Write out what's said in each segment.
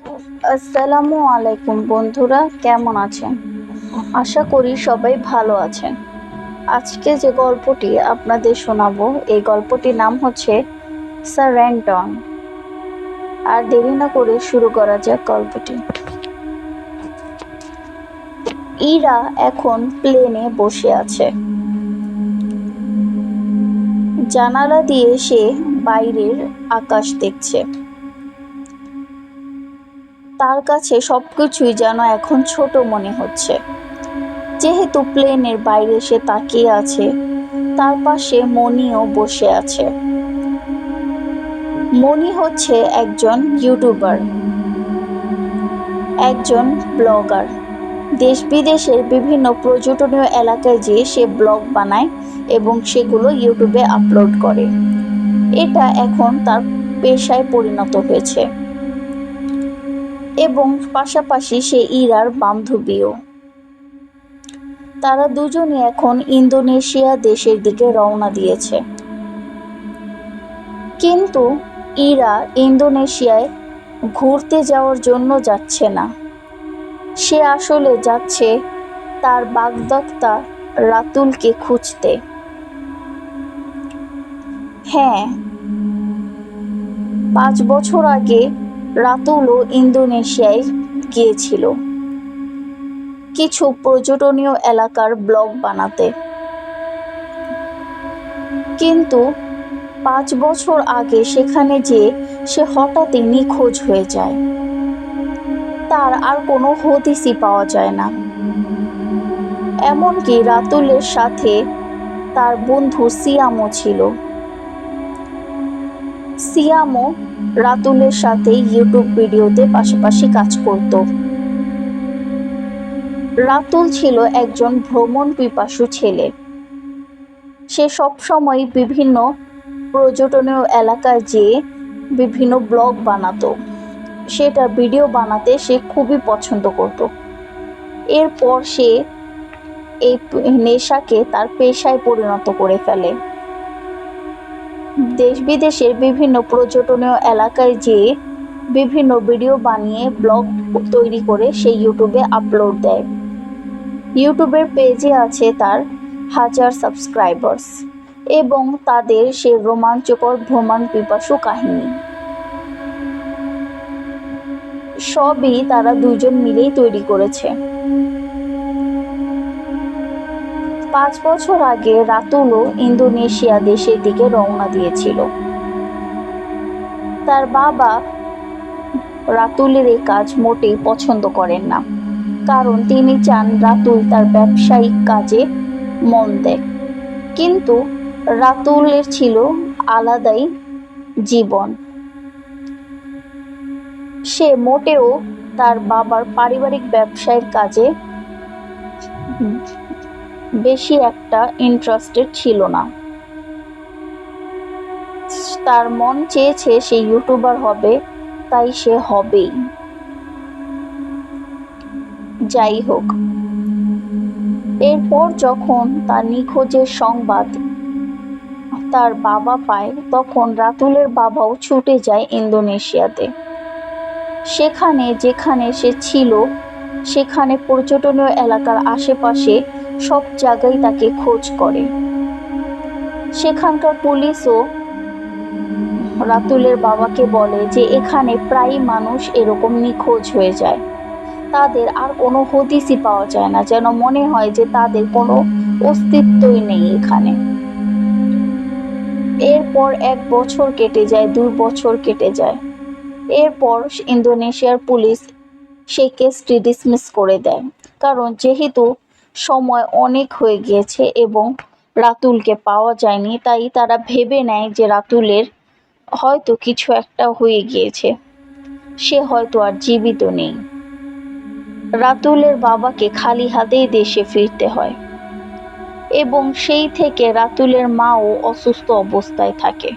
আসসালামু আলাইকুম বন্ধুরা, কেমন আছেন? আশা করি সবাই ভালো আছেন। আজকে যে গল্পটি আপনাদের শোনাবো, এই গল্পটির নাম হচ্ছে সারেংটন। আর দেরি না করে শুরু করা যাক গল্পটি। ইরা এখন প্লেনে বসে আছে। জানালা দিয়ে সে বাইরের আকাশ দেখছে। তার কাছে সবকিছুই যেন এখন ছোট মনে হচ্ছে। যেহেতু প্লেনের বাইরে সে তাকিয়ে আছে, তার পাশে মনিও বসে আছে। মনি হচ্ছে একজন ইউটিউবার, একজন ব্লগার। দেশ বিদেশের বিভিন্ন পর্যটনীয় এলাকায় যেয়ে সে ব্লগ বানায় এবং সেগুলো ইউটিউবে আপলোড করে। এটা এখন তার পেশায় পরিণত হয়েছে এবং পাশাপাশি সে ইরার বান্ধবীও। তারা দুজনই এখন ইন্দোনেশিয়া দেশের দিকে রওনা দিয়েছে। কিন্তু ইরা ইন্দোনেশিয়ায় ঘুরতে যাওয়ার জন্য যাচ্ছে না। সে আসলে যাচ্ছে তার বাগদত্তা রাতুলকে খুঁজতে। হ্যাঁ, 5 বছর আগে রাতুলও ইন্দোনেশিয়ায় গিয়েছিল কিছু পর্যটনীয় এলাকার ব্লগ বানাতে। কিন্তু 5 বছর আগে সেখানে যেয়ে সে হঠাৎই নিখোঁজ হয়ে যায়। তার আর কোনো হদিসই পাওয়া যায় না। এমনকি রাতুলের সাথে তার বন্ধু সিয়ামও ছিল। সিয়ামও রাতুলের সাথে ইউটিউব ভিডিওতে পাশাপাশি কাজ করত। রাতুল ছিল একজন ভ্রমণ পিপাসু ছেলে। সে সবসময় বিভিন্ন পর্যটনীয় এলাকায় যেয়ে বিভিন্ন ব্লগ বানাতো। সেটা ভিডিও বানাতে সে খুবই পছন্দ করত। এরপর সে এই নেশাকে তার পেশায় পরিণত করে ফেলে। দেশ বিদেশের বিভিন্ন পর্যটনীয় এলাকায় যেয়ে বিভিন্ন ভিডিও বানিয়ে ব্লগ তৈরি করে সে ইউটিউবে আপলোড দেয়। ইউটিউবের পেজে আছে তার 1000 সাবস্ক্রাইবার্স এবং তাদের সে রোমাঞ্চকর ভ্রমণ পিপাসু কাহিনী সবই তারা দুজন মিলেই তৈরি করেছে। 5 বছর আগে রাতুলও ইন্দোনেশিয়া দেশের দিকে রওনা দিয়েছিল। তার বাবা রাতুলের এই কাজ মোটেই পছন্দ করেন না, কারণ তিনি চান রাতুল তার ব্যবসায়িক কাজে মন দেয়। কিন্তু রাতুলের ছিল আলাদাই জীবন। সে মোটেও তার বাবার পারিবারিক ব্যবসায়ের কাজে বেশি একটা ইন্টারেস্টেড ছিল না। তার মন চেয়েছে সে ইউটিউবার হবে, তাই সে হবেই। যাই হোক, এরপর যখন তার নিখোঁজের সংবাদ তার বাবা পায়, তখন রাতুলের বাবাও ছুটে যায় ইন্দোনেশিয়াতে। সেখানে যেখানে সে ছিল সেখানে পর্যটনীয় এলাকার আশেপাশে সব জায়গায় তাকে খোঁজ করে। সেখানকার পুলিশও রাতুলের বাবাকে বলে যে এখানে প্রায় মানুষ এরকম নিখোঁজ হয়ে যায়। তাদের আর কোনো হদিসই পাওয়া যায় না, যেন মনে হয় যে তাদের কোনো অস্তিত্বই নেই এখানে। এরপর 1 বছর কেটে যায়, 2 বছর কেটে যায়। এরপর ইন্দোনেশিয়ার পুলিশ সেই কেসটি ডিসমিস করে দেয়, কারণ যেহেতু সময় অনেক হয়ে গিয়েছে এবং রাতুলকে পাওয়া যায়নি, তাই তারা ভেবে নেয় যে রাতুলের হয়তো কিছু একটা হয়ে গিয়েছে, সে হয়তো আর জীবিত নেই। রাতুলের বাবাকে খালি হাতেই দেশে ফিরতে হয় এবং সেই থেকে রাতুলের মাও অসুস্থ অবস্থায় থাকে।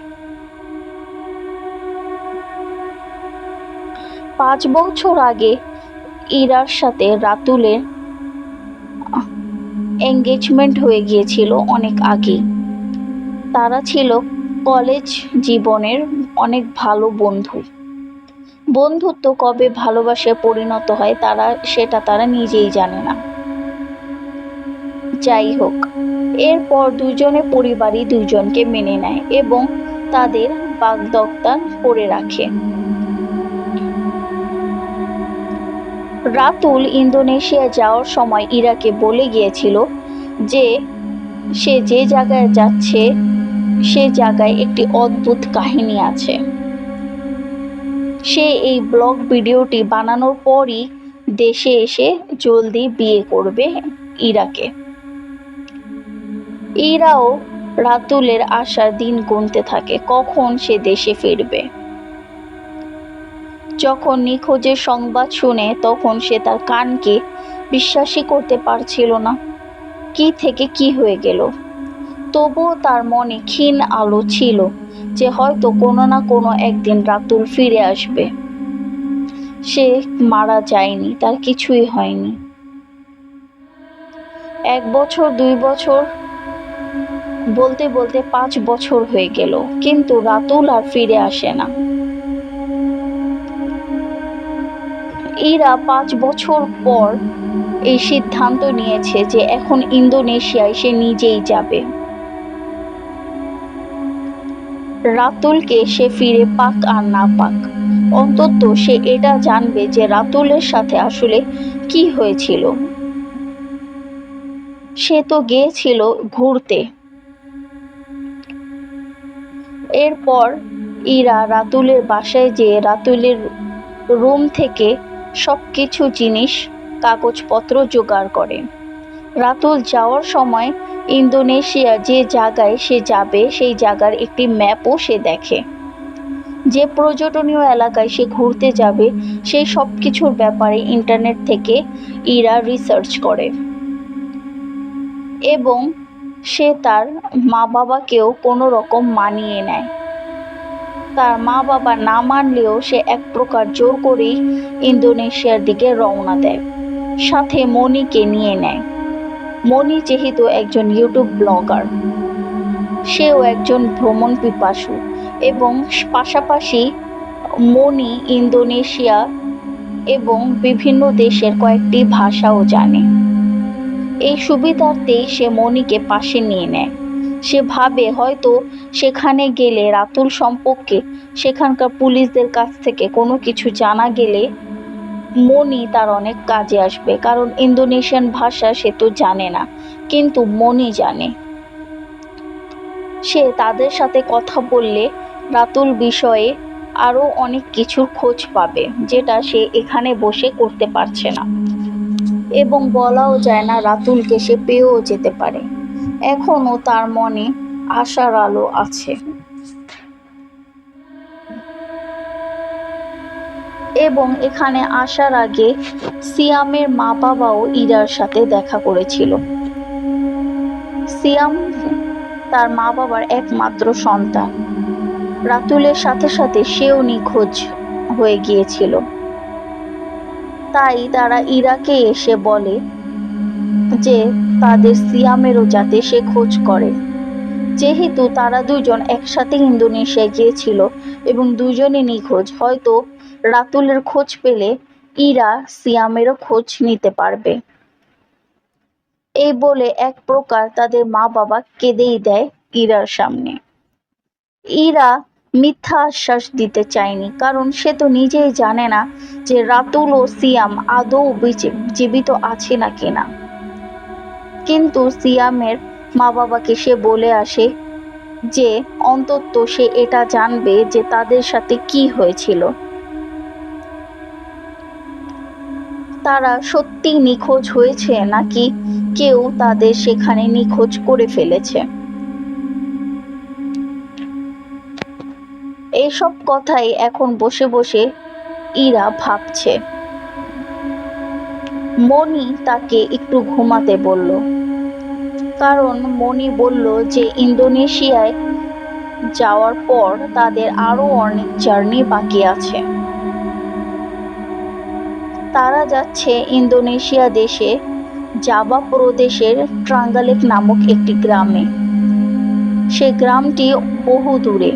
5 বছর আগে ইরার সাথে রাতুলের এঙ্গেজমেন্ট হয়ে গিয়েছিল অনেক আগেই। তারা ছিল কলেজ জীবনের অনেক ভালো বন্ধু। বন্ধুত্ব কবে ভালোবাসায় পরিণত হয় সেটা তারা নিজেই জানে না। যাই হোক, এরপর দুজনে পরিবারই দুজনকে মেনে নেয় এবং তাদের বাগদত্তা করে রাখে। রাতুল ইন্দোনেশিয়া যাওয়ার সময় ইরাকে বলে গিয়েছিল যে সে যে জায়গায় যাচ্ছে সে জায়গায় একটি অদ্ভুত কাহিনী আছে। সে এই ব্লগ ভিডিওটি বানানোর পরই দেশে এসে জলদি বিয়ে করবে ইরাকে। ইরাও রাতুলের আসার দিন গুনতে থাকে কখন সে দেশে ফিরবে। যখন নিখোঁজের সংবাদ শুনে তখন সে তার কানকে বিশ্বাসই করতে পারছিল না। কি থেকে কি হয়ে গেল। তবুও তার মনে ক্ষীণ আলো ছিল যে হয়তো কোনো না কোনো একদিন রাতুল ফিরে আসবে। সে মারা যায়নি, তার কিছুই হয়নি। 1 বছর 2 বছর বলতে বলতে 5 বছর হয়ে গেল, কিন্তু রাতুল আর ফিরে আসে না। ইরা 5 বছর পর এই সিদ্ধান্ত নিয়েছে যে এখন ইন্দোনেশিয়ায় সে নিজেই যাবে। রাতুলকে সে ফিরে পাক আর না পাক, অন্তত সে এটা জানবে যে রাতুলের সাথে আসলে কি হয়েছিল। সে তো গিয়েছিল ঘুরতে। এরপর ইরা রাতুলের বাসায় যেয়ে রাতুলের রুম থেকে সবকিছু জিনিস কাগজপত্র জোগাড় করে। রাতুল যাওয়ার সময় ইন্দোনেশিয়া যে জায়গায় সে যাবে সেই জায়গার একটি ম্যাপও সে দেখে। যে পর্যটনীয় এলাকায় সে ঘুরতে যাবে সেই সব কিছুর ব্যাপারে ইন্টারনেট থেকে ইরা রিসার্চ করে এবং সে তার মা বাবাকেও কোনো রকম মানিয়ে নেয়। তার মা বাবা না মানলেও সে এক প্রকার জোর করেই ইন্দোনেশিয়ার দিকে রওনা দেয়, সাথে মনিকে নিয়ে নেয়। মনি যেহেতু একজন ইউটিউব ব্লগার, সেও একজন ভ্রমণ পিপাসু এবং পাশাপাশি মনি ইন্দোনেশিয়া এবং বিভিন্ন দেশের কয়েকটি ভাষাও জানে। এই সুবিধার্থেই সে মনিকে পাশে নিয়ে নেয়। সে ভাবে হয়তো সেখানে গেলে রাতুল সম্পর্কে সেখানকার পুলিশদের কাছ থেকে কোনো কিছু জানা গেলে মনি তার অনেক কাজে আসবে, কারণ ইন্দোনেশিয়ান ভাষা সে তো জানে না, কিন্তু মনি জানে। সে তাদের সাথে কথা বললে রাতুল বিষয়ে আরও অনেক কিছুর খোঁজ পাবে, যেটা সে এখানে বসে করতে পারছে না, এবং বলাও যায় না রাতুলকে সে পেয়েও যেতে পারে। এখনও তার মনে আশার আলো আছে। এবং এখানে আসার আগে সিয়ামের মা বাবাও ইরার সাথে দেখা করেছিল। সিয়াম তার মা বাবার একমাত্র সন্তান। রাতুলের সাথে সাথে সেও নিখোঁজ হয়ে গিয়েছিল। তাই তারা ইরাকে এসে বলে যে তাদের সিয়ামেরও যাতে সে খোঁজ করে। যেহেতু তারা দুজন একসাথে ইন্দোনেশিয়ায় গিয়েছিল এবং দুজনে নিখোঁজ, হয়তো রাতুলের খোঁজ পেলে ইরা সিয়ামেরও খোঁজ নিতে পারবে। এই বলে এক প্রকার তাদের মা বাবা কেঁদেই দেয় ইরার সামনে। ইরা মিথ্যা আশ্বাস দিতে চায়নি, কারণ সে তো নিজেই জানে না যে রাতুল ও সিয়াম আদৌ জীবিত আছে নাকি না। কিন্তু সিয়ামের মা বাবাকে সে বলে আসে যে অন্তত সে এটা জানবে যে তাদের সাথে কি হয়েছিল। তারা সত্যি নিখোঁজ হয়েছে নাকি কেউ তাদের সেখানে নিখোঁজ করে ফেলেছে। এইসব কথাই এখন বসে বসে ইরা ভাবছে। মনি তাকে একটু ঘুমাতে বলল, কারণ মনি বলল যে ইন্দোনেশিয়ায় যাওয়ার পর তাদের আরো অনেক জার্নি বাকি আছে। তারা যাচ্ছে ইন্দোনেশিয়া দেশে জাভা প্রদেশের ট্রাঙ্গালেক নামক একটি গ্রামে। সে গ্রামটি বহু দূরে।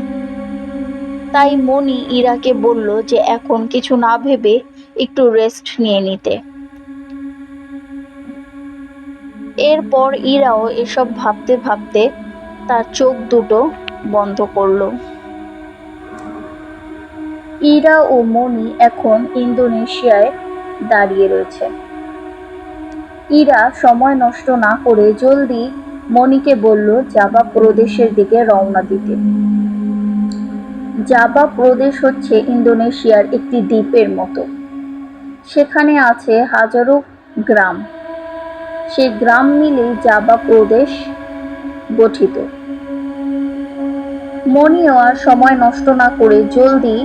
তাই মনি ইরাকে বলল যে এখন কিছু না ভেবে একটু রেস্ট নিয়ে নিতে। এরপর ইরাও এসব ভাবতে ভাবতে তার চোখ দুটো বন্ধ করলো। ইরা ও মনি এখন ইন্দোনেশিয়ায় দাঁড়িয়ে রয়েছে। ইরা সময় নষ্ট না করে জলদি মনিকে বলল জাভা প্রদেশের দিকে রওনা দিতে। জাভা প্রদেশ হচ্ছে ইন্দোনেশিয়ার একটি দ্বীপের মতো। সেখানে আছে হাজারো গ্রাম। সেই গ্রাম মিলেই জাভা প্রদেশ গঠিত। মনিও আর সময় নষ্ট না করে জলদি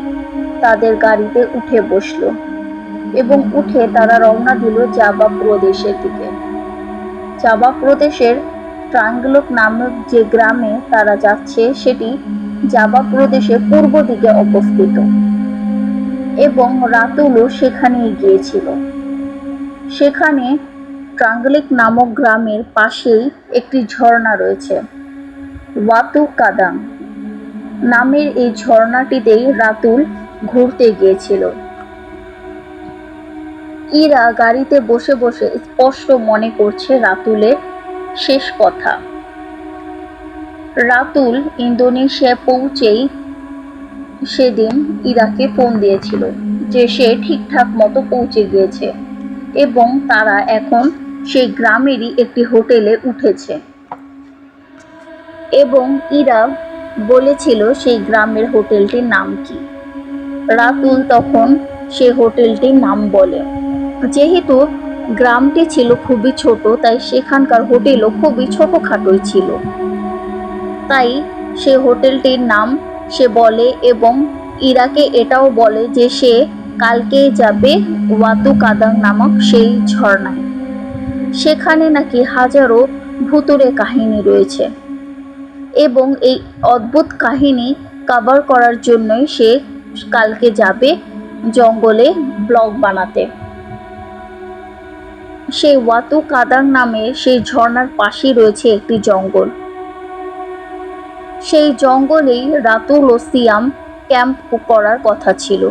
তাদের গাড়িতে উঠে বসলো এবং উঠে তারা রওনা দিল জাভা প্রদেশের দিকে। জাভা প্রদেশের ট্রাঙ্গলক নামক যে গ্রামে তারা যাচ্ছে সেটি জাভা প্রদেশের পূর্ব দিকে অবস্থিত এবং রাতুলও সেখানেই গিয়েছিল। সেখানে ট্রাঙ্গলিক নামক গ্রামের পাশেই একটি ঝর্ণা রয়েছে। ওয়াতু কাদাং নামের এই ঝর্ণাটিতেই রাতুল ঘুরতে গিয়েছিল। ইরা গাড়িতে বসে বসে স্পষ্ট মনে করছে রাতুলের শেষ কথা। রাতুল ইন্দোনেশিয়ায় পৌঁছেই সেদিন ইরাকে ফোন দিয়েছিল যে সে ঠিকঠাক মতো পৌঁছে গিয়েছে এবং তারা এখন সেই গ্রামেরই একটি হোটেলে উঠেছে এবং ইরা বলেছিল সেই গ্রামের হোটেলটির নাম কি। রাতুল তখন সেই হোটেলটির নাম বলে। যেহেতু গ্রামটি ছিল খুবই ছোট তাই সেখানকার হোটেলও খুবই ছোটখাটোই ছিল। তাই সে হোটেলটির নাম সে বলে এবং ইরাকে এটাও বলে যে সে কালকে যাবে ওয়াতু কাদাং নামক সেই ঝর্ণায়। সেখানে নাকি হাজারো ভুতুড়ে কাহিনী রয়েছে এবং এই অদ্ভুত কাহিনী কভার করার জন্যই সে কালকে যাবে জঙ্গলে ব্লগ বানাতে। সেই ওয়াতু কাদাং নামের সেই ঝর্ণার পাশেই রয়েছে একটি জঙ্গল। সেই জঙ্গলেই রাতুল ও সিয়াম ক্যাম্প করার কথা ছিল।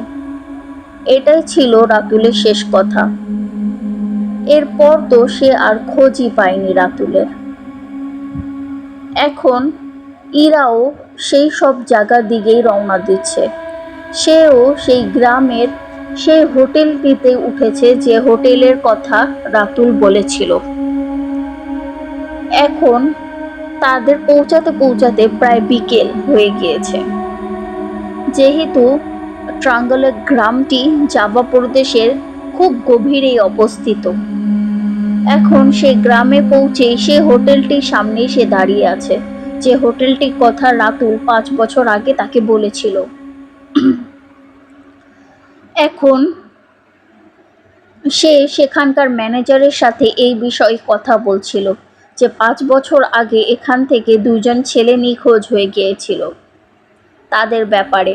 এটাই ছিল রাতুলের শেষ কথা। এরপর তো সে আর খোঁজই পায়নি রাতুলের। এখন ইরাও সেই সব জায়গার দিকেই রওনা দিচ্ছে। সেও সেই গ্রামের সেই হোটেলটিতে উঠেছে যে হোটেলের কথা রাতুল বলেছিল। এখন তাদের পৌঁছাতে পৌঁছাতে প্রায় বিকেল হয়ে গিয়েছে। যেহেতু ট্রাঙ্গলক গ্রামটি জাভা প্রদেশের খুব গভীরে অবস্থিত। এখন সে গ্রামে পৌঁছেই সে হোটেলটির সামনেই সে দাঁড়িয়ে আছে, যে হোটেলটির কথা রাতুল 5 বছর আগে তাকে বলেছিল। এখন সে সেখানকার ম্যানেজারের সাথে এই বিষয়ে কথা বলছিল যে 5 বছর আগে এখান থেকে 2জন ছেলে নিখোঁজ হয়ে গিয়েছিল তাদের ব্যাপারে।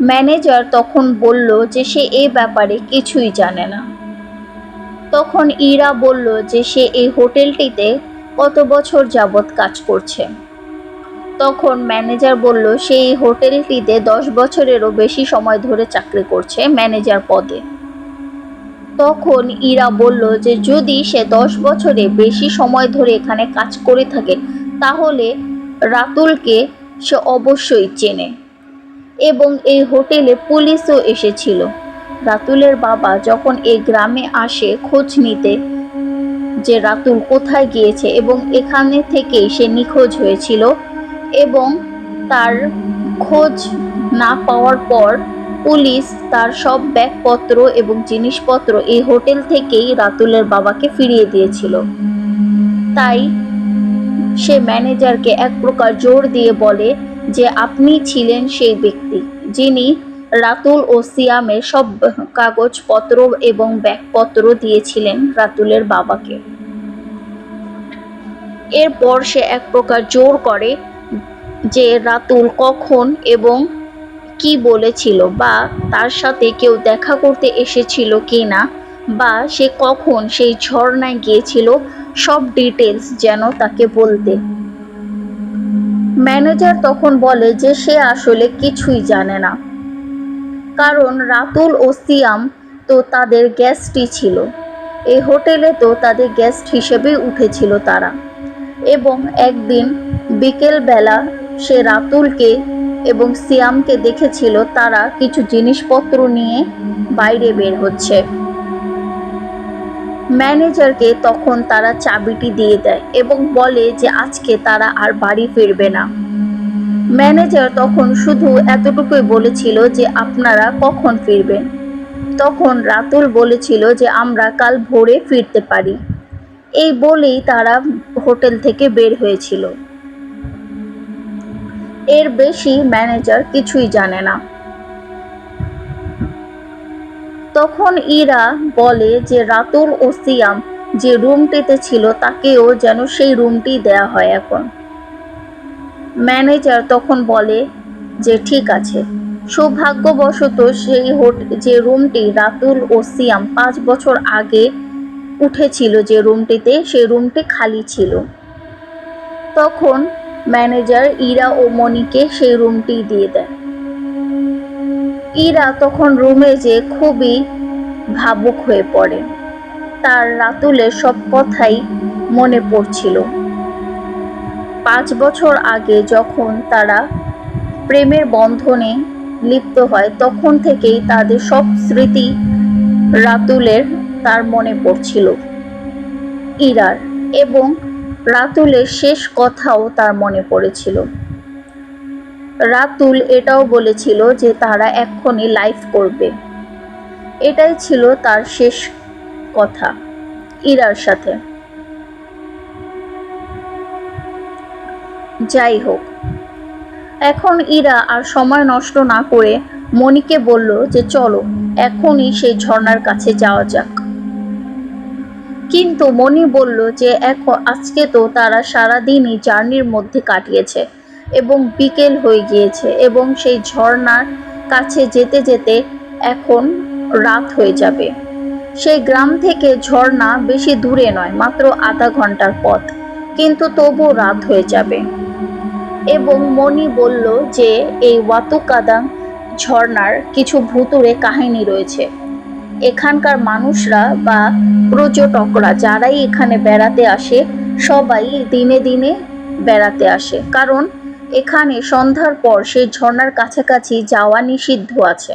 ম্যানেজার তখন বলল যে সে এই ব্যাপারে কিছুই জানে না। তখন ইরা বলল যে সে এই হোটেলটিতে কত বছর যাবৎ কাজ করছে। তখন ম্যানেজার বলল সে এই হোটেলটিতে 10 বছরেরও বেশি সময় ধরে চাকরি করছে ম্যানেজার পদে। তখন ইরা বলল যে যদি সে 10 বছরে বেশি সময় ধরে এখানে কাজ করে থাকে তাহলে রাতুলকে সে অবশ্যই চেনে এবং এই হোটেলে পুলিশও এসেছিল। রাতুলের বাবা যখন এই গ্রামে আসে খোঁজ নিতে যে রাতুল কোথায় গিয়েছে এবং এখানে থেকেই সে নিখোঁজ হয়েছিল এবং তার খোঁজ না পাওয়ার পর পুলিশ তার সব ব্যাগপত্র এবং জিনিসপত্র এই হোটেল থেকেই রাতুলের বাবাকে ফিরিয়ে দিয়েছিল। তাই সে ম্যানেজারকে এক প্রকার জোর দিয়ে বলে যে আপনি ছিলেন সেই ব্যক্তি যিনি রাতুল ও সিয়ামের সব কাগজপত্র এবং ব্যাগপত্র দিয়েছিলেন রাতুলের বাবাকে। এরপর সে এক প্রকার জোর করে যে রাতুল কখন এবং কি বলেছিল বা তার সাথে কেউ দেখা করতে এসেছিল কিনা বা সে কখন সেই ঝর্ণায় গিয়েছিল সব ডিটেলস যেন তাকে বলতে। ম্যানেজার তখন বলে যে সে আসলে কিছুই জানে না, কারণ রাতুল ও সিয়াম তো তাদের গেস্টই ছিল, এই হোটেলে তো তাদের গেস্ট হিসেবেই উঠেছিল তারা। এবং একদিন বিকেলবেলা সে রাতুলকে এবং সিয়ামকে দেখেছিল তারা কিছু জিনিসপত্র নিয়ে বাইরে বের হচ্ছে। ম্যানেজারকে তখন তারা চাবিটি দিয়ে দেয় এবং বলে যে আজকে তারা আর বাড়ি ফিরবে না। ম্যানেজার তখন শুধু এতটুকুই বলেছিল যে আপনারা কখন ফিরবেন। তখন রাতুল বলেছিল যে আমরা কাল ভোরে ফিরতে পারি। এই বলেই তারা হোটেল থেকে বের হয়েছিল। এর বেশি ম্যানেজার কিছুই জানে না। তখন ইরা বলে যে রাতুল ও সিয়াম যে রুমটিতে ছিল তাকেও যেন সেই রুমটি দেয়া হয় এখন। ম্যানেজার তখন বলে যে ঠিক আছে। সৌভাগ্যবশত সেই যে রুমটি রাতুল ও সিয়াম 5 বছর আগে উঠেছিল যে রুমটিতে, সেই রুমটি খালি ছিল। তখন ম্যানেজার ইরা ও মনিকে সেই রুমটি দিয়ে দেয়। ইরা তখন রুমে যে খুবই ভাবুক হয়ে পড়ে, তার রাতুলের সব কথাই মনে পড়ছিল। 5 বছর আগে যখন তারা প্রেমের বন্ধনে লিপ্ত হয় তখন থেকেই তাদের সব স্মৃতি রাতুলের তার মনে পড়ছিল ইরার, এবং রাতুলের শেষ কথাও তার মনে পড়েছিল। রাতুল এটাও বলেছিল যে তারা এক্ষুনি লাইফ করবে। এটাই ছিল তার শেষ কথা ইরার সাথে। যাই হোক, এখন ইরা আর সময় নষ্ট না করে মনিকে বলল যে চলো এখনই সেই ঝর্ণার কাছে যাওয়া যাক। কিন্তু মনি বলল যে আজকে তো তারা সারাদিনই জার্নির মধ্যে কাটিয়েছে এবং বিকেল হয়ে গিয়েছে এবং সেই ঝর্ণার কাছে যেতে যেতে এখন রাত হয়ে যাবে। সেই গ্রাম থেকে ঝর্ণা বেশি দূরে নয়, মাত্র আধা ঘন্টার পথ, কিন্তু তবু রাত হয়ে যাবে। এবং মনি বলল যে এই ওয়াতুকাদাং ঝর্ণার কিছু ভুতুড়ে কাহিনী রয়েছে। এখানকার মানুষরা বা পর্যটকরা যারাই এখানে বেড়াতে আসে সবাই দিনে দিনে বেড়াতে আসে, কারণ এখানে সন্ধ্যার পর সেই ঝর্ণার কাছাকাছি যাওয়া নিষিদ্ধ আছে।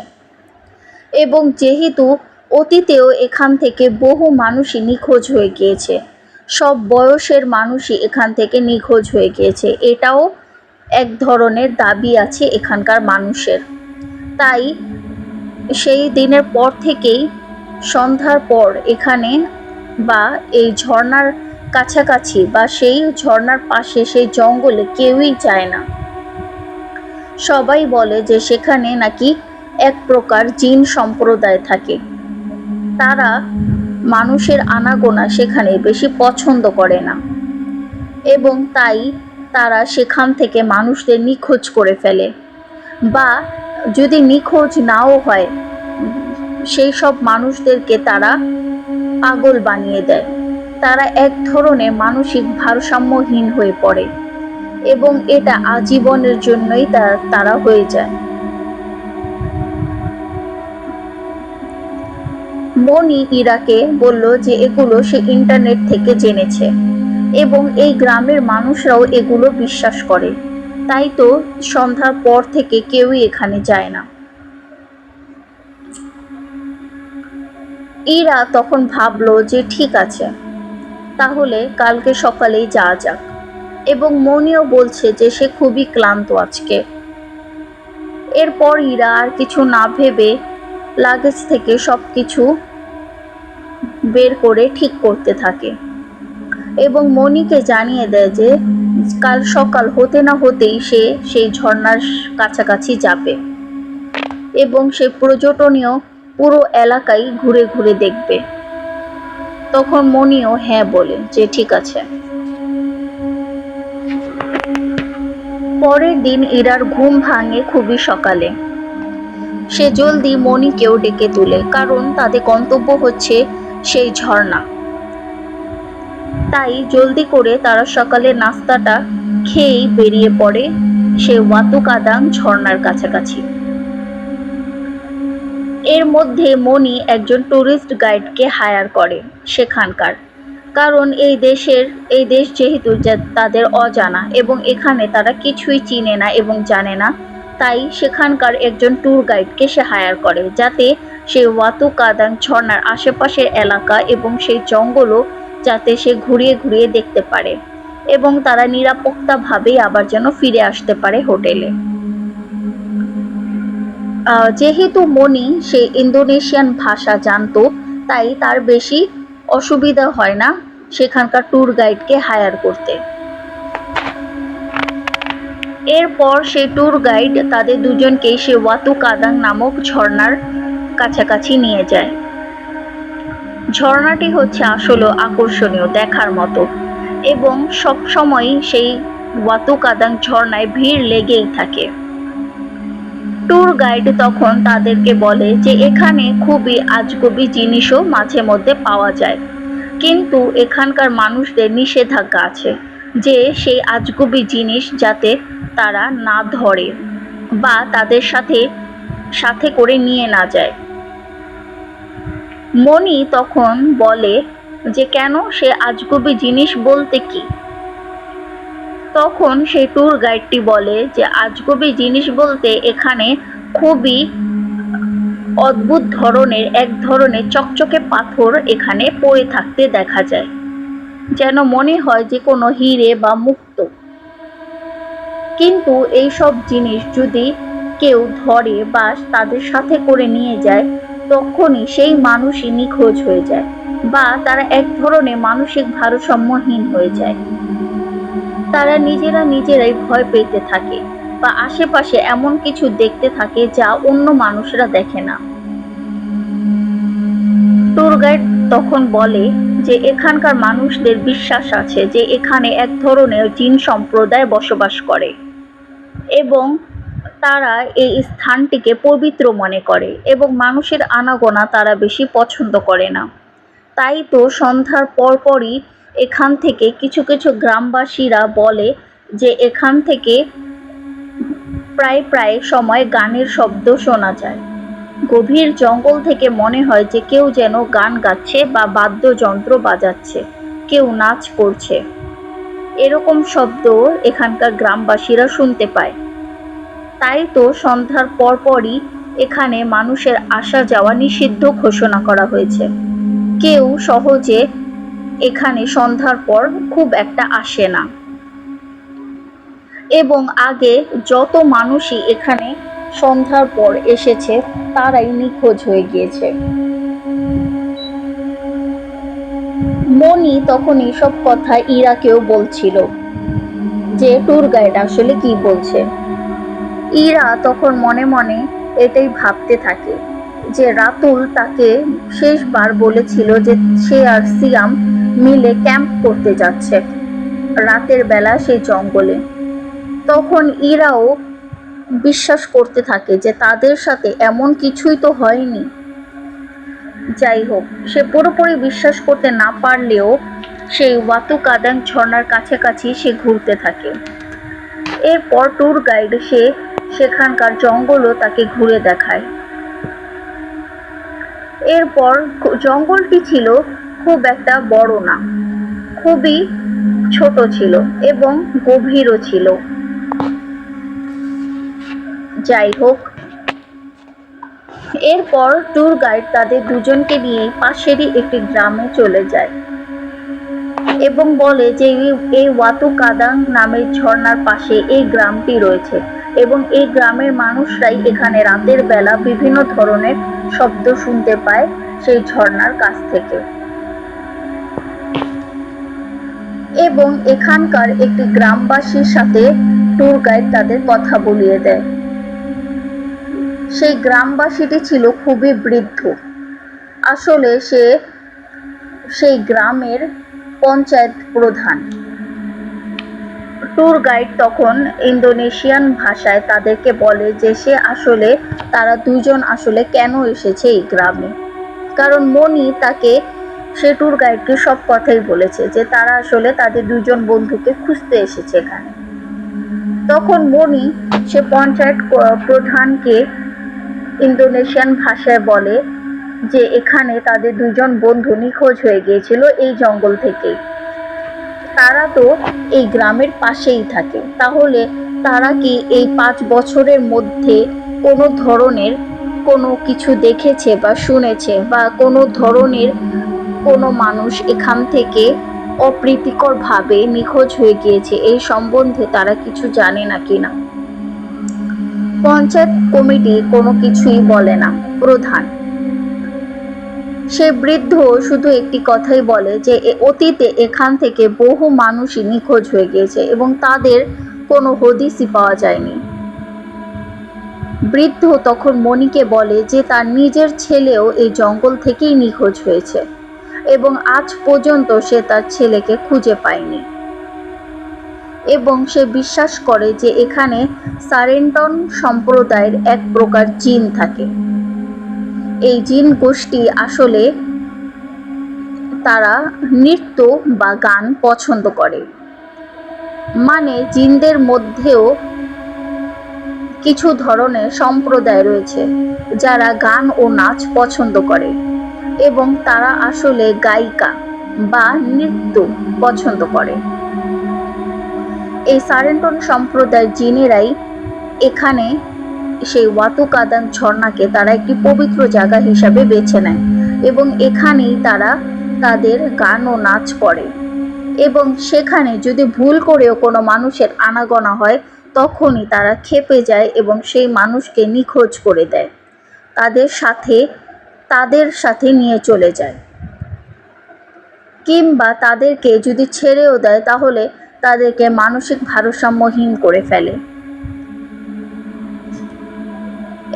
এবং যেহেতু অতীতেও এখান থেকে বহু মানুষই নিখোঁজ হয়ে গিয়েছে, সব বয়সের মানুষই এখান থেকে নিখোঁজ হয়ে গিয়েছে, এটাও এক ধরনের দাবি আছে এখানকার মানুষের। তাই সেই দিনের পর থেকেই সন্ধ্যার পর এখানে বা এই ঝর্ণার কাছাকাছি বা সেই ঝর্ণার পাশে সেই জঙ্গলে কেউই যায় না। সবাই বলে যে সেখানে নাকি এক প্রকার জিন সম্প্রদায় থাকে, তারা মানুষের আনাগোনা সেখানে বেশি পছন্দ করে না এবং তাই তারা সেখান থেকে মানুষদের নিখোঁজ করে ফেলে, বা যদি নিখোঁজ নাও হয় সেই সব মানুষদেরকে তারা পাগল বানিয়ে দেয়। তারা এক ধরনের মানসিক ভারসাম্যহীন হয়ে পড়ে এবং এটা আজীবনের জন্যই তারা হয়ে যায়। মনি ইরাকে বলল যে এগুলো সে ইন্টারনেট থেকে জেনেছে এবং এই গ্রামের মানুষরাও এগুলো বিশ্বাস করে, তাই তো সন্ধ্যার পর থেকে কেউই এখানে যায় না। ইরা তখন ভাবলো যে ঠিক আছে, তাহলে কালকে সকালেই যাওয়া যাক। এবং মনিও বলছে যে সে খুবই ক্লান্ত আজকে। এরপর ইরা আর কিছু না ভেবে লাগেজ থেকে সবকিছু বের করে ঠিক করতে থাকে এবং মনিকে জানিয়ে দেয় যে কাল সকাল হতে না হতেই সে সেই ঝর্ণার কাছাকাছি যাবে এবং সে পর্যটনীয় পুরো এলাকায় ঘুরে ঘুরে দেখবে। তখন মনিও হ্যাঁ বলে যে ঠিক আছে। পরের দিন ইরার ঘুম ভাঙে খুবই সকালে। সে জলদি মনিকেও ডেকে তুলে, কারণ তাদের গন্তব্য হচ্ছে সেই ঝর্ণা। তাই জলদি করে তারা সকালে নাস্তাটা খেয়েই বেরিয়ে পড়ে সে ওয়াতু কাদাং ঝর্ণার কাছাকাছি। এর মধ্যে মণি একজন টুরিস্ট গাইডকে হায়ার করে সেখানকার, কারণ এই দেশ যেহেতু তাদের অজানা এবং এখানে তারা কিছুই চিনে না এবং জানে না, তাই সেখানকার একজন ট্যুর গাইডকে সে হায়ার করে যাতে সে ওয়াতু কাদাং ঝর্ণার আশেপাশের এলাকা এবং সেই জঙ্গলও যাতে সে ঘুরিয়ে ঘুরিয়ে দেখতে পারে এবং তারা নিরাপত্তাভাবেই আবার যেন ফিরে আসতে পারে হোটেলে। যেহেতু মণি সে ইন্দোনেশিয়ান ভাষা জানতো, তাই তার বেশি অসুবিধা হয় না সেখানকার ট্যুর গাইডকে হায়ার করতে। এরপর সেই ট্যুর গাইড তাদের দুজনকেই সে ওয়াতু কাদাং নামক ঝর্ণার কাছাকাছি নিয়ে যায়। ঝর্ণাটি হচ্ছে আসলে আকর্ষণীয়, দেখার মতো, এবং সবসময় সেই ওয়াতু কাদাং ঝর্ণায় ভিড় লেগেই থাকে। ট্যুর গাইড তখন তাদেরকে বলে যে এখানে খুবই আজগুবি জিনিসও মাঝে মধ্যে পাওয়া যায়, কিন্তু এখানকার মানুষদের নিষেধাজ্ঞা আছে যে সেই আজগুবি জিনিস যাতে তারা না ধরে বা তাদের সাথে করে নিয়ে না যায়। মণি তখন বলে যে কেন, সে আজগুবি জিনিস বলতে কি? তখন সেই ট্যুর গাইডটি বলে যে আজগুবি জিনিস বলতে এখানে খুবই অদ্ভুত এক ধরনের চকচকে পাথর এখানে পড়ে থাকতে দেখা যায়, যেন মনে হয় যে কোনো হিরে বা মুক্ত। কিন্তু এই সব জিনিস যদি কেউ ধরে বা তাদের সাথে করে নিয়ে যায়, তখনই সেই মানুষই নিখোঁজ হয়ে যায় বা তারা এক ধরনের মানসিক ভারসাম্যহীন হয়ে যায়। তারা নিজেরাই ভয় পেতে থাকে বা আশেপাশে এমন কিছু দেখতে থাকে যা অন্য মানুষরা দেখে না। ট্যুর গাইড তখন বলে যে এখানকার মানুষদের বিশ্বাস আছে যে এখানে এক ধরনের জিন সম্প্রদায় বসবাস করে এবং তারা এই স্থানটিকে পবিত্র মনে করে এবং মানুষের আনাগোনা তারা বেশি পছন্দ করে না। তাই তো সন্ধ্যার পরপরই এখান থেকে কিছু কিছু গ্রামবাসীরা বলে যে এখান থেকে প্রায় সময় গানের শব্দ শোনা যায়। গভীর জঙ্গল থেকে মনে হয় যে কেউ যেন গান গাচ্ছে বা বাদ্যযন্ত্র বাজাচ্ছে, কেউ নাচ করছে, এরকম শব্দ এখানকার গ্রামবাসীরা শুনতে পায়। তাই তো সন্ধ্যার পরপরই এখানে মানুষের আসা যাওয়া নিষিদ্ধ ঘোষণা করা হয়েছে। কেউ সহজে এখানে সন্ধ্যার পর খুব একটা আসে না এবং আগে যত মানুষই এখানে সন্ধ্যার পর এসেছে তারাই নিখোঁজ হয়ে গিয়েছে। মণি তখন এইসব কথা ইরাকেও বলছিল যে ট্যুর গাইড আসলে কি বলছে। ইরা তখন মনে মনে এটাই ভাবতে থাকে যে রাতুল তাকে শেষবার বলেছিল যে সে আর সিয়াম মিলে ক্যাম্প করতে যাচ্ছে রাতের বেলা সেই জঙ্গলে। তখন ইরাও বিশ্বাস করতে থাকে যে তাদের সাথে এমন কিছুই তো হয়নি। যাই হোক, সে পুরোপুরি বিশ্বাস করতে না পারলেও সেই ওয়াতু কাদাং ঝর্ণার কাছাকাছি সে ঘুরতে থাকে। এরপর ট্যুর গাইড সেখানকার জঙ্গলও তাকে ঘুরে দেখায়। এরপর জঙ্গলটি ছিল খুব একটা বড় না, খুবই ছোট ছিল এবং গভীরও ছিল। যাই হোক, এরপর ট্যুর গাইড তাদের দুজনকে নিয়ে পাশেরই একটি গ্রামে চলে যায় এবং বলে যে এই ওয়াতু কাদাং নামের ঝর্ণার পাশে এই গ্রামটি রয়েছে এবং এই গ্রামের মানুষরাই এখানে রাতের বেলা বিভিন্ন ধরনের শব্দ শুনতে পায় সেই ঝর্ণার কাছ থেকে। এবং এখানকার একটি গ্রামবাসীর সাথে ট্যুর গাইড তাদের কথা বলিয়ে দেয়। সেই গ্রামবাসীটি ছিল খুবই বৃদ্ধ, আসলে সে সেই গ্রামের পঞ্চায়েত প্রধান। ট্যুর গাইড তখন ইন্দোনেশিয়ান ভাষায় তাদেরকে বলে যে তারা দুজন আসলে কেন এসেছে এই গ্রামে, কারণ মণি সে ট্যুর গাইডকে সব কথাই বলেছে যে তারা আসলে তাদের দুজন বন্ধুকে খুঁজতে এসেছে এখানে তখন মণি সে পঞ্চায়েত প্রধানকে ইন্দোনেশিয়ান ভাষায় বলে যে এখানে তাদের দুজন বন্ধু নিখোঁজ হয়ে গিয়েছিল এই জঙ্গল থেকেই। তারা তো এই গ্রামের পাশেই থাকে, তাহলে তারা কি এই 5 বছরের মধ্যে কোনো ধরনের কোনো কিছু দেখেছে বা শুনেছে, বা কোনো ধরনের কোনো মানুষ এখান থেকে অপ্রীতিকরভাবে নিখোঁজ হয়ে গিয়েছে এই সম্বন্ধে তারা কিছু জানে না কিনা? পঞ্চায়েত কমিটি কোনো কিছুই বলে না। প্রধান সে বৃদ্ধ শুধু একটি কথাই বলে যে অতীতে এখান থেকে বহু মানুষই নিখোঁজ হয়ে গিয়েছে এবং তাদের কোনো হদিসই পাওয়া যায়নি। বৃদ্ধ তখন মণিকে বলে যে তার নিজের ছেলেও এই জঙ্গল থেকেই নিখোঁজ হয়েছে এবং আজ পর্যন্ত সে তার ছেলেকে খুঁজে পায়নি, এবং সে বিশ্বাস করে যে এখানে সারেন্টন সম্প্রদায়ের এক প্রকার জিন থাকে। এই জিন গোষ্ঠী আসলে তারা নৃত্য বা গান পছন্দ করে, মানে জিনদের মধ্যেও কিছু ধরনের সম্প্রদায় রয়েছে যারা গান ও নাচ পছন্দ করে এবং তারা আসলে গায়িকা বা নৃত্য পছন্দ করে। এই সারেন্টন সম্প্রদায়ের জিনেরাই এখানে সেই ওয়াতু কাদান ঝর্ণাকে তারা একটি পবিত্র জায়গা হিসাবে বেছে নেয় এবং এখানেই তারা তাদের গান ও নাচ করে, এবং সেখানে যদি ভুল করেও কোনো মানুষের আনাগোনা হয় তখনই তারা ক্ষেপে যায় এবং সেই মানুষকে নিখোঁজ করে দেয়, তাদের সাথে নিয়ে চলে যায়, কিংবা তাদেরকে যদি ছেড়েও দেয় তাহলে তাদেরকে মানসিক ভারসাম্যহীন করে ফেলে।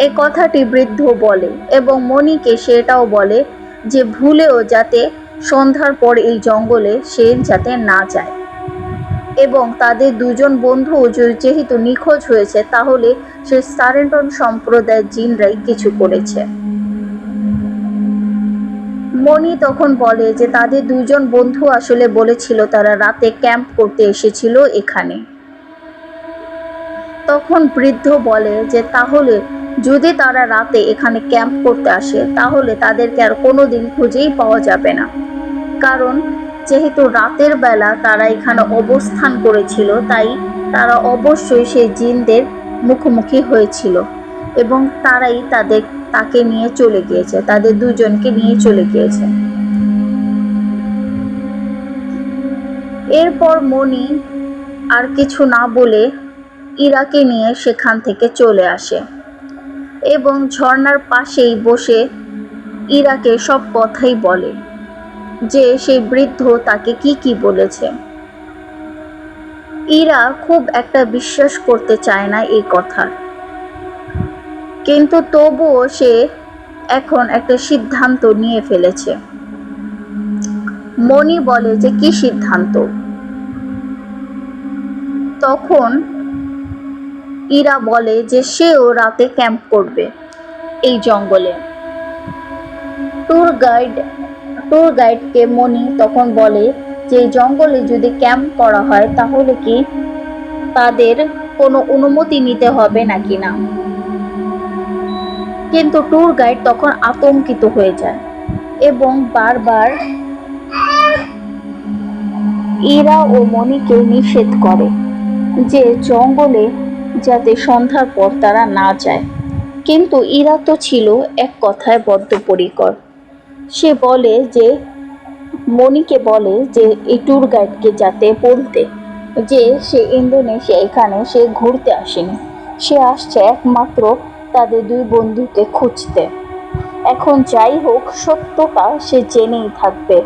এই কথাটি বৃদ্ধ বলে এবং মণিকে সেটাও বলে যে ভুলেও যাতে সন্ধ্যার পর এই জঙ্গলে সে যাতে না যায়, এবং তাদের দুজন বন্ধু যেহেতু নিখোঁজ হয়েছে তাহলে সে সারেন্টন সম্প্রদায়ের জিনরাই কিছু করেছে। মণি তখন বলে যে তাদের দুজন বন্ধু আসলে বলেছিল তারা রাতে ক্যাম্প করতে এসেছিল এখানে। তখন বৃদ্ধ বলে যে তাহলে যদি তারা রাতে এখানে ক্যাম্প করতে আসে তাহলে তাদেরকে আর কোনোদিন খুঁজেই পাওয়া যাবে না, কারণ যেহেতু রাতের বেলা তারা এখানে অবস্থান করেছিল তাই তারা অবশ্যই সেই জিনদের মুখোমুখি হয়েছিল এবং তারাই তাকে নিয়ে চলে গিয়েছে, তাদের দুজনকে নিয়ে চলে গিয়েছে। এরপর মণি আর কিছু না বলে ইরাকে নিয়ে সেখান থেকে চলে আসে এবং ঝর্ণার পাশেই বসে ইরাকে সব কথাই বলে যে সেই বৃদ্ধ তাকে কি কি বলেছে। ইরা খুব একটা বিশ্বাস করতে চায় না এই কথা, কিন্তু তবুও সে এখন একটা সিদ্ধান্ত নিয়ে ফেলেছে। মণি বলে যে কি সিদ্ধান্ত? তখন ইরা বলে যে সেও রাতে ক্যাম্প করবে এই জঙ্গলে। ট্যুর গাইডকে মণি তখন বলে যে এই জঙ্গলে যদি ক্যাম্প করা হয় তাহলে কি তাদের কোনো অনুমতি নিতে হবে নাকি না, কিন্তু ট্যুর গাইড তখন আতঙ্কিত হয়ে যায় এবং বারবার ইরা ও মণিকে নিষেধ করে যে জঙ্গলে যাতে সন্ধ্যার পর তারা না যায়, কিন্তু ইরা তো ছিল এক কথায় বদ্ধপরিকর। সে বলে যে মণিকে বলে যে এই ট্যুর গাইডকে যাতে বলতে যে সে ইন্দোনেশিয়া এখানে সে ঘুরতে আসেনি, সে আসছে একমাত্র তাদের দুই বন্ধুকে খুঁজতে। এখন যাই হোক সত্যটা সে জেনেই থাকবে,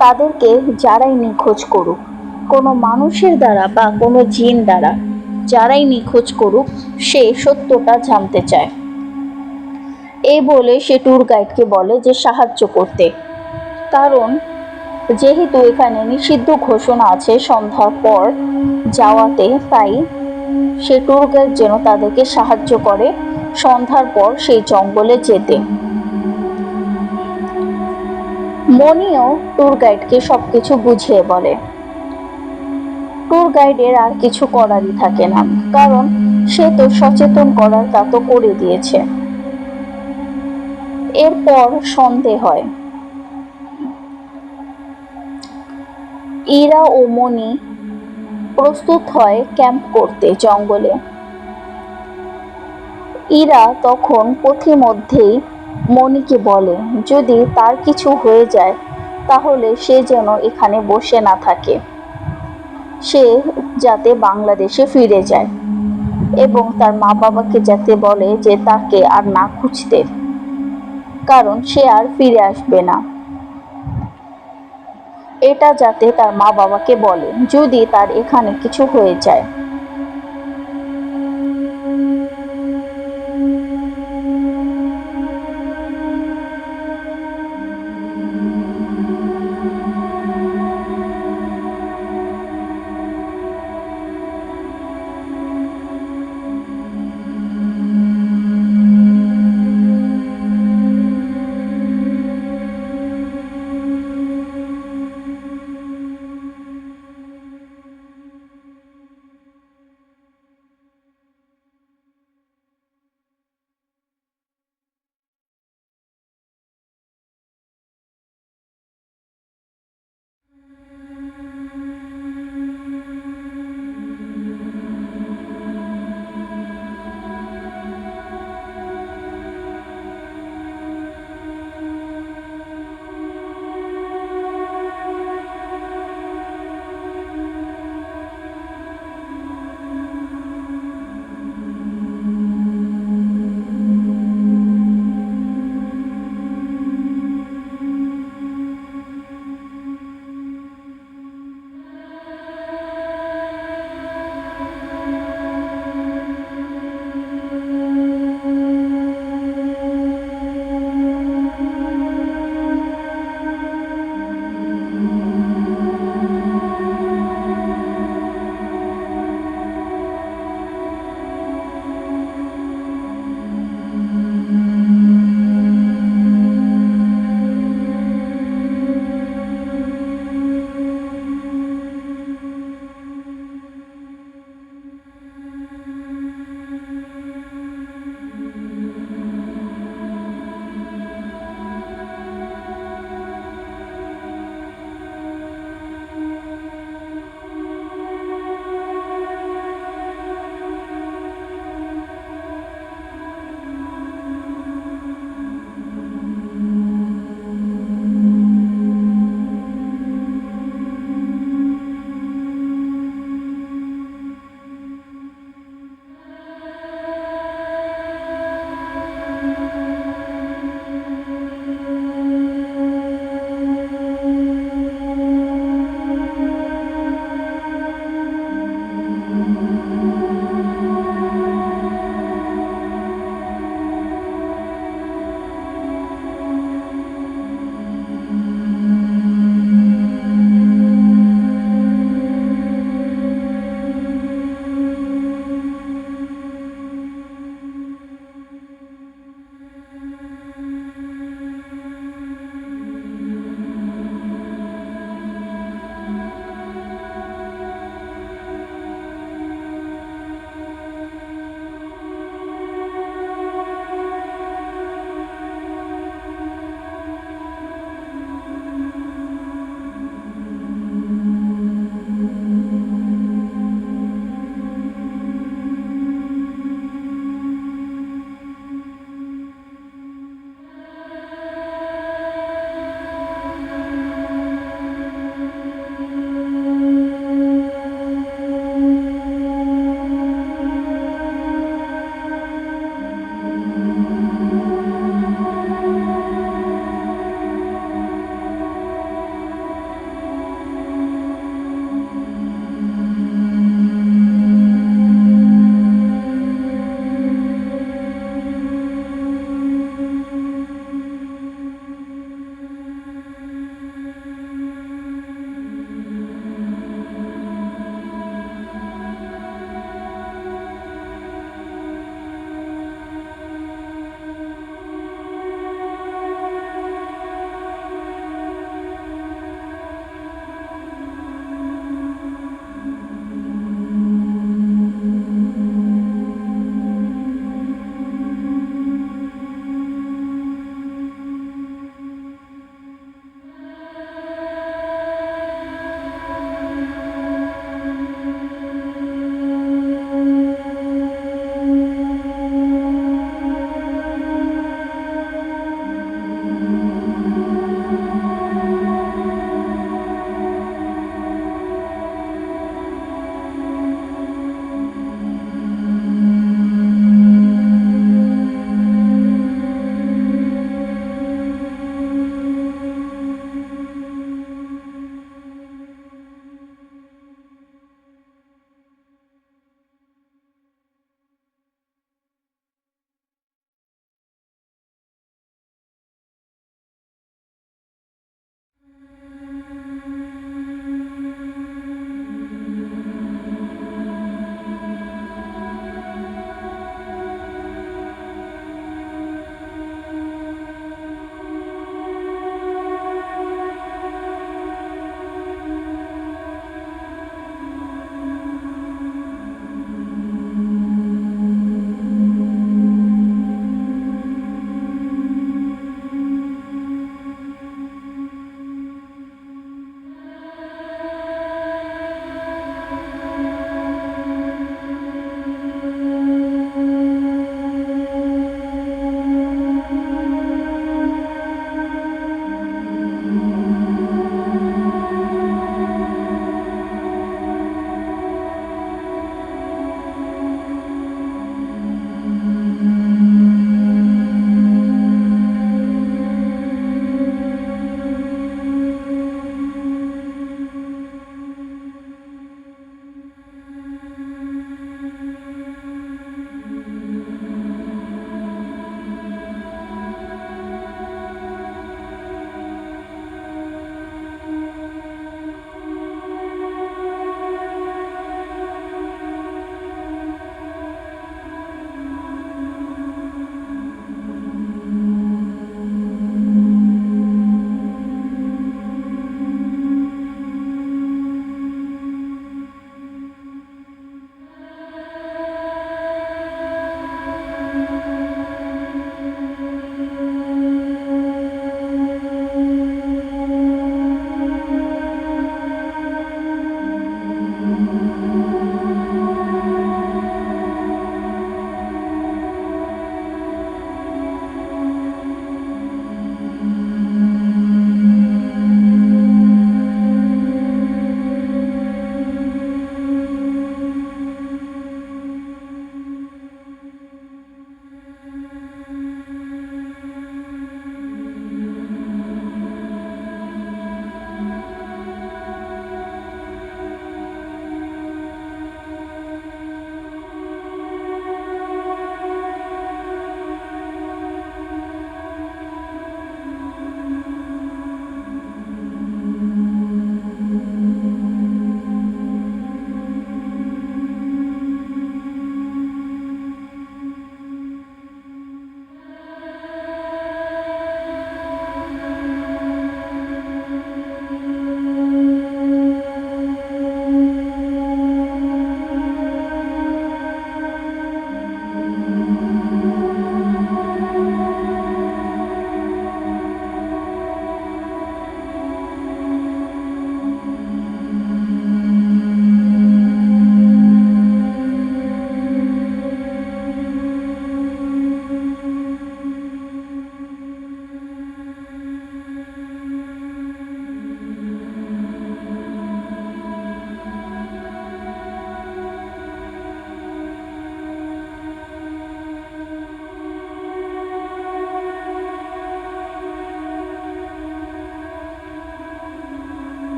তাদেরকে যারাই নিখোঁজ করুক, কোনো মানুষের দ্বারা বা কোনো জিন দ্বারা যারাই নিখোঁজ করুক সে সত্যটা জানতে চায়। এই বলে সে ট্যুর গাইডকে বলে যে সাহায্য করতে, কারণ যেহেতু এখানে নিষিদ্ধ ঘোষণা আছে সন্ধ্যার পর যাওয়াতে, তাই সে ট্যুর গাইড যেন তাদেরকে সাহায্য করে সন্ধ্যার পর সেই জঙ্গলে যেতে। মণিও ট্যুর গাইডকে সবকিছু বুঝিয়ে বলে। ট্যুর গাইডের আর কিছু করারই থাকে না, কারণ সে তো সচেতন করার তা তো করে দিয়েছে। এরপর সন্ধে হয়। ইরা ও মণি প্রস্তুত হয় ক্যাম্প করতে জঙ্গলে। ইরা তখন পথিমধ্যেই মণিকে বলে যদি তার কিছু হয়ে যায় তাহলে সে যেন এখানে বসে না থাকে, সে যাতে বাংলাদেশে ফিরে যায় এবং তার মা বাবাকে যাতে বলে যে তাকে আর না খুঁজতে, কারণ সে আর ফিরে আসবে না। এটা যাতে তার মা বাবাকে বলে যদি তার এখানে কিছু হয়ে যায়।